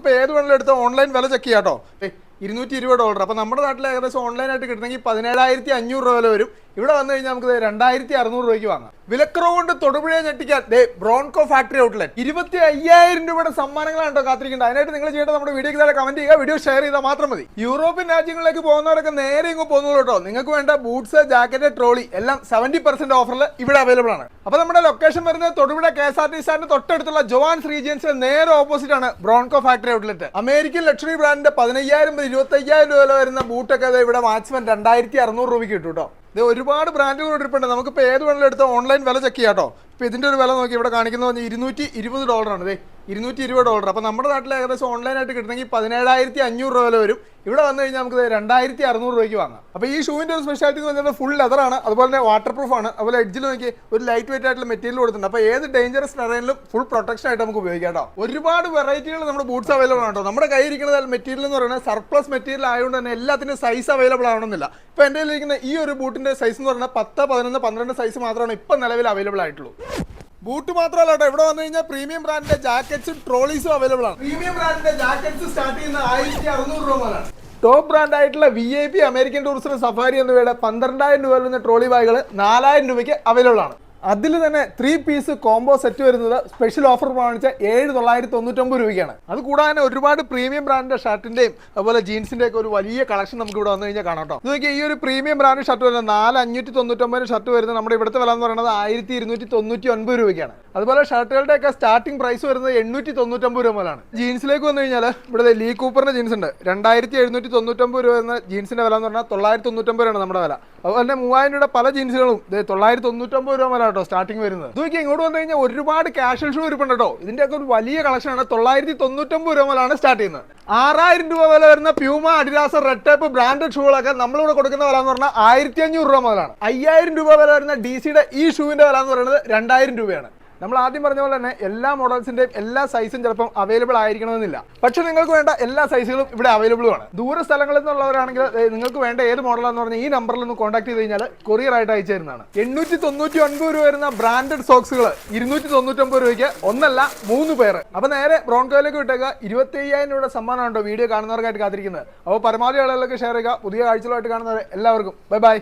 ഇപ്പോൾ ഏത് വേണമെങ്കിലും എടുത്ത് ഓൺലൈൻ വില ചെക്ക് ചെയ്യാം കേട്ടോ. $220. അപ്പോൾ നമ്മുടെ നാട്ടിൽ ഏകദേശം ഓൺലൈനായിട്ട് കിട്ടണമെങ്കിൽ 17,500 രൂപ വില വരും. ഇവിടെ വന്നു കഴിഞ്ഞാൽ നമുക്ക് 2,600 രൂപയ്ക്ക് വാങ്ങാം. വിലക്കുറവ് കൊണ്ട് തൊടുപുഴയെ ഞെട്ടിക്കാൻ ബ്രോൺകോ ഫാക്ടറി ഔട്ട്ലെറ്റ് 25,000 രൂപയുടെ സമ്മാനങ്ങളാണ് കേട്ടോ കാത്തിരിക്കേണ്ടത്. അതിനായിട്ട് നിങ്ങൾ ചെയ്യേണ്ടത് നമ്മുടെ വീഡിയോക്ക് താഴെ കമന്റ് ചെയ്യുക, വീഡിയോ ഷെയർ ചെയ്താൽ മാത്രം മതി. യൂറോപ്യൻ രാജ്യങ്ങളിലേക്ക് പോകുന്നവരൊക്കെ നേരെ ഇങ്ങ് പോകുന്നുള്ളൂ കേട്ടോ. നിങ്ങൾക്ക് വേണ്ട ബൂട്ട്സ്, ജാക്കറ്റ്, ട്രോളി എല്ലാം 70% ഓഫറിൽ ഇവിടെ അവൈലബിൾ ആണ്. അപ്പോൾ നമ്മുടെ ലൊക്കേഷൻ വരുന്നത് തൊടുപുഴ KSRTC സ്റ്റാൻഡിന് തൊട്ടടുത്തുള്ള ജോവാൻസ് റീജിയൻസിന് നേരെ ഓപ്പോസിറ്റ് ആണ് ബ്രോൺകോ ഫാക്ടറി ഔട്ട്ലെറ്റ്. അമേരിക്കൻ ലക്ഷറി ബ്രാൻഡിന്റെ 15,000 മുതൽ 25,000 രൂപ വില വരുന്ന ബൂട്ടൊക്കെ ഇവിടെ വാച്ച്മാൻ 2,600 രൂപയ്ക്ക് കിട്ടും കേട്ടോ. ഇത് ഒരുപാട് ബ്രാൻഡുകൾ ഇരിപ്പുണ്ട്. നമുക്കിപ്പോൾ ഏത് വേണമെങ്കിലും എടുത്ത് ഓൺലൈൻ വില ചെക്ക് ചെയ്യാം കേട്ടോ. ഇപ്പോൾ ഇതിൻ്റെ ഒരു വില നോക്കി ഇവിടെ കാണിക്കുന്നത് $220 ആണ്. $220. അപ്പോൾ നമ്മുടെ നാട്ടിൽ ഏകദേശം ഓൺലൈനായിട്ട് കിട്ടണമെങ്കിൽ 17,500 രൂപ വില വരും. ഇവിടെ വന്നു കഴിഞ്ഞാൽ നമുക്ക് 2,600 രൂപയ്ക്ക് വാങ്ങാം. അപ്പോൾ ഈ ഷൂവിൻ്റെ ഒരു സ്പെഷ്യാലിറ്റി എന്ന് പറഞ്ഞാൽ ഫുൾ ലെതറാണ്, അതുപോലെ തന്നെ വാട്ടർ പ്രൂഫ് ആണ്. അതുപോലെ എഡ്ജിൽ നോക്കി ഒരു ലൈറ്റ് വെയിറ്റ് ആയിട്ടുള്ള മെറ്റീരിയൽ കൊടുത്തിട്ടുണ്ട്. അപ്പോൾ ഏത് ഡേഞ്ചറസ് ടെറൈനിലും ഫുൾ പ്രൊട്ടക്ഷൻ ആയിട്ട് നമുക്ക് ഉപയോഗിക്കാം കേട്ടോ. ഒരുപാട് വെറൈറ്റികൾ നമ്മുടെ ബൂട്ട്സ് അവൈലബിൾ ആണ് കേട്ടോ. നമ്മുടെ കയ്യിരിക്കുന്നത് മെറ്റീരിയൽ എന്ന് പറയുന്നത് സർപ്ലസ് മെറ്റീരിയൽ ആയതുകൊണ്ട് തന്നെ എല്ലാത്തിനും സൈസ് അവൈലബിൾ ആവണമെന്നില്ല. ഇപ്പോൾ എൻ്റെ കയ്യിലിരിക്കുന്ന ഈ ഒരു ബൂട്ടിൻ്റെ സൈസ് എന്ന് പറഞ്ഞാൽ 10, 11, 12 സൈസ് മാത്രമാണ് ഇപ്പം നിലവിൽ അവൈലബിൾ ആയിട്ടുള്ളൂ. ബൂട്ട് മാത്രമല്ല കേട്ടോ, ഇവിടെ വന്നു കഴിഞ്ഞാൽ പ്രീമിയം ബ്രാൻഡിന്റെ ജാക്കറ്റ്സും ട്രോളീസും അവൈലബിൾ ആണ്. പ്രീമിയം ബ്രാൻഡിന്റെ ജാക്കറ്റ്സ് സ്റ്റാർട്ട് ചെയ്യുന്ന 1,600 രൂപ മുതലാണ്. ടോപ്പ് ബ്രാൻഡ് ആയിട്ടുള്ള VIP അമേരിക്കൻ ടൂറിസ്റ്റ് സഫാരി എന്നിവയുടെ 12,000 രൂപ വരുന്ന ട്രോളി ബാഗുകൾ 4,000 രൂപയ്ക്ക് അവൈലബിൾ ആണ്. അതിൽ തന്നെ 3 പീസ് കോംബോ സെറ്റ് വരുന്നത് സ്പെഷ്യൽ ഓഫർ പ്രമാണിച്ച 7,999 രൂപയ്ക്കാണ്. അത് കൂടാതെ ഒരുപാട് പ്രീമിയം ബ്രാൻഡിന്റെ ഷർട്ടിന്റെയും അതുപോലെ ജീൻസിന്റെ ഒക്കെ ഒരു വലിയ കളക്ഷൻ നമുക്ക് ഇവിടെ വന്നു കഴിഞ്ഞാൽ കാണാം കേട്ടോ. നോക്കിയാൽ ഈ ഒരു പ്രീമിയം ബ്രാൻഡ് ഷർട്ട് വരുന്നത് 4,599 ഷർട്ട് വരുന്നത് നമ്മുടെ ഇവിടുത്തെ വില എന്ന് പറയുന്നത് 1,299 രൂപയ്ക്കാണ്. അതുപോലെ ഷർട്ടുകളുടെ ഒക്കെ സ്റ്റാർട്ടിംഗ് പ്രൈസ് വരുന്നത് 899 രൂപ മുതലാണ്. ജീൻസിലേക്ക് വന്നു കഴിഞ്ഞാൽ ഇവിടെ ലീ കൂപ്പറിന്റെ ജീൻസ് ഉണ്ട്. 2,799 രൂപ വരുന്ന ജീൻസിന്റെ വില എന്ന് പറഞ്ഞാൽ 999 രൂപയാണ് നമ്മുടെ വില. അതുപോലെ തന്നെ 3,000 രൂപയുടെ പല ജീൻസുകളും 999 രൂപ മുതലാണ് കേട്ടോ സ്റ്റാർട്ടിംഗ് വരുന്നത്. നോക്കി ഇങ്ങോട്ട് വന്നു കഴിഞ്ഞാൽ ഒരുപാട് കാഷ്വൽ ഷൂ ഇരിപ്പുണ്ട് കേട്ടോ. ഇതിന്റെ ഒക്കെ ഒരു വലിയ കളക്ഷനാണ്. 999 രൂപ മുതലാണ് സ്റ്റാർട്ട് ചെയ്യുന്നത്. 6,000 രൂപ വില വരുന്ന Puma, Adidas, Red Tape branded ഷൂകളൊക്കെ നമ്മളിവിടെ കൊടുക്കുന്ന വില എന്ന് പറഞ്ഞാൽ 1,500 രൂപ മുതലാണ്. 5,000 രൂപ വില വരുന്ന DCയുടെ ഈ ഷൂവിന്റെ വില എന്ന് പറയുന്നത് 2,000 രൂപയാണ്. നമ്മൾ ആദ്യം പറഞ്ഞ പോലെ തന്നെ എല്ലാ മോഡൽസിന്റെയും എല്ലാ സൈസും ചിലപ്പം അവൈലബിൾ ആയിരിക്കണമെന്നില്ല. പക്ഷെ നിങ്ങൾക്ക് വേണ്ട എല്ലാ സൈസുകളും ഇവിടെ അവൈലബിളും ആണ്. ദൂര സ്ഥലങ്ങളിൽ നിന്നുള്ളവരാണെങ്കിൽ നിങ്ങൾക്ക് വേണ്ട ഏത് മോഡലാണെന്ന് പറഞ്ഞാൽ ഈ നമ്പറിൽ ഒന്ന് കോൺടാക്ട് ചെയ്ത് കഴിഞ്ഞാൽ കൊറിയർ ആയിട്ട് അയച്ചു തരുന്നതാണ്. 899 രൂപ വരുന്ന ബ്രാൻഡഡ് സോക്സുകൾ 299 രൂപയ്ക്ക് ഒന്നല്ല 3 പേര്. അപ്പോൾ നേരെ ബ്രോൺകോയിലേക്ക് വിട്ടേക്കുക. 25,000 രൂപയുടെ സമ്മാനമുണ്ടോ വീഡിയോ കാണുന്നവർക്കായിട്ട് കാത്തിരിക്കുന്നത്. അപ്പോൾ പരമാവധി ആളുകളിലേക്ക് ഷെയർ ചെയ്യുക. പുതിയ കാഴ്ചകളായിട്ട് കാണുന്നവരെ എല്ലാവർക്കും ബൈ ബൈ.